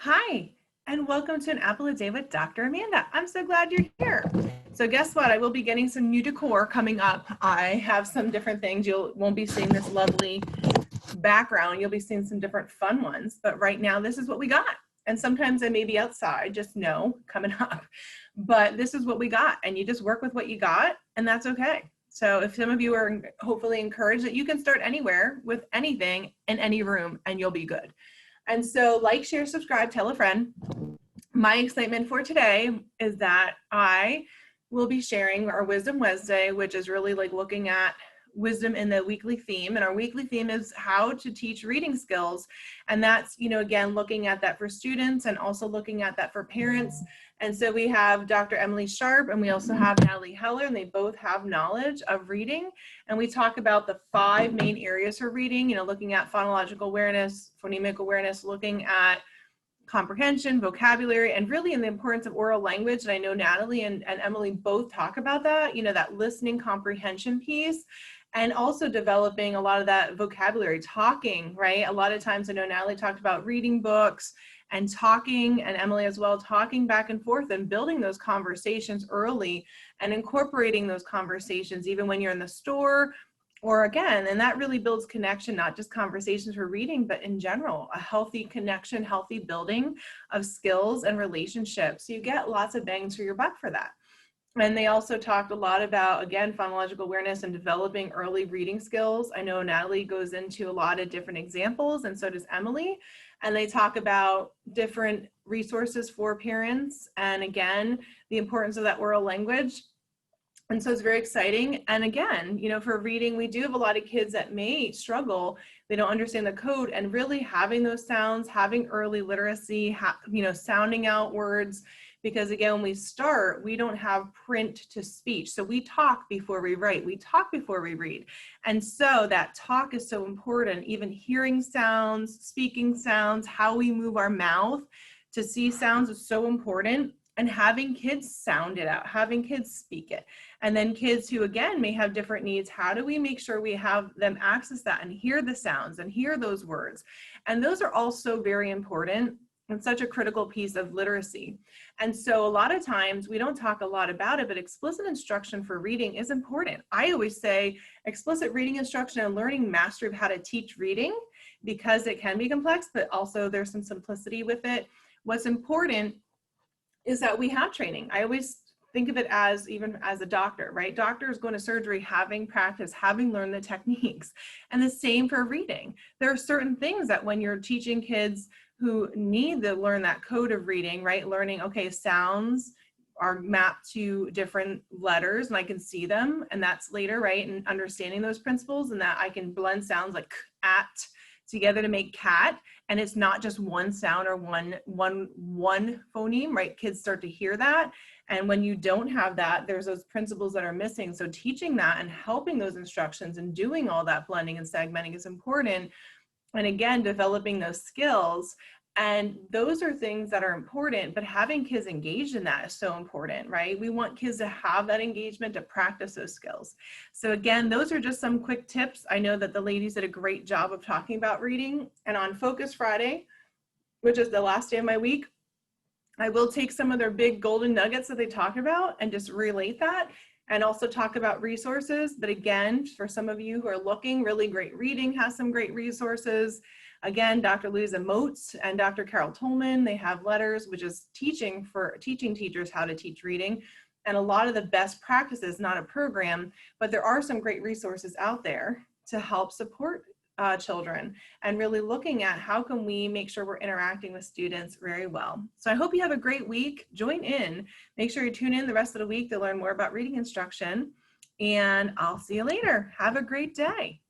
Hi, and welcome to an Apple a Day with Dr. Amanda. I'm so glad you're here. So guess what? I will be getting some new decor coming up. I have some different things. You won't be seeing this lovely background. You'll be seeing some different fun ones. But right now, this is what we got. And sometimes I may be outside, just know, coming up. But this is what we got. And you just work with what you got, and that's okay. So if some of you are hopefully encouraged that you can start anywhere with anything in any room, and you'll be good. And so like, share, subscribe, tell a friend. My excitement for today is that I will be sharing our Wisdom Wednesday, which is really like looking at wisdom in the weekly theme. And our weekly theme is how to teach reading skills. And that's, again, looking at that for students and also looking at that for parents. And so we have Dr. Emily Sharp and we also have Natalie Heller, and they both have knowledge of reading. And we talk about the 5 main areas for reading, looking at phonological awareness, phonemic awareness, looking at comprehension, vocabulary, and really in the importance of oral language. And I know Natalie and Emily both talk about that, that listening comprehension piece, and also developing a lot of that vocabulary, talking, right? A lot of times I know Natalie talked about reading books and talking, and Emily as well, talking back and forth and building those conversations early and incorporating those conversations even when you're in the store or again, and that really builds connection, not just conversations for reading, but in general, a healthy connection, healthy building of skills and relationships. So you get lots of bangs for your buck for that. And they also talked a lot about, again, phonological awareness and developing early reading skills. I know Natalie goes into a lot of different examples, and so does Emily. And they talk about different resources for parents. And again, the importance of that oral language. And so it's very exciting. And again, for reading, we do have a lot of kids that may struggle. They don't understand the code, and really having those sounds, having early literacy, sounding out words, because again, when we start, we don't have print to speech. So we talk before we write, we talk before we read. And so that talk is so important, even hearing sounds, speaking sounds, how we move our mouth to see sounds is so important. And having kids sound it out, having kids speak it. And then kids who, again, may have different needs, how do we make sure we have them access that and hear the sounds and hear those words? And those are also very important and such a critical piece of literacy. And so a lot of times we don't talk a lot about it, but explicit instruction for reading is important. I always say explicit reading instruction and learning mastery of how to teach reading, because it can be complex, but also there's some simplicity with it. What's important is that we have training. I always think of it as, even as a doctor, right? Doctors going to surgery, having practice, having learned the techniques, and the same for reading. There are certain things that when you're teaching kids who need to learn that code of reading, right? Learning, okay, sounds are mapped to different letters and I can see them, and that's later, right? And understanding those principles, and that I can blend sounds like at together to make cat, and it's not just one sound or one phoneme, right? Kids start to hear that, and when you don't have that, there's those principles that are missing. So teaching that and helping those instructions and doing all that blending and segmenting is important, and again, developing those skills. And those are things that are important, but having kids engaged in that is so important, right? We want kids to have that engagement, to practice those skills. So again, those are just some quick tips. I know that the ladies did a great job of talking about reading. And on Focus Friday, which is the last day of my week, I will take some of their big golden nuggets that they talk about and just relate that, and also talk about resources. But again, for some of you who are looking, Really Great Reading has some great resources. Again, Dr. Louisa Moats and Dr. Carol Tolman, they have letters, which is teaching teachers how to teach reading. And a lot of the best practices, not a program, but there are some great resources out there to help support children, and really looking at how can we make sure we're interacting with students very well. So I hope you have a great week. Join in. Make sure you tune in the rest of the week to learn more about reading instruction. And I'll see you later. Have a great day.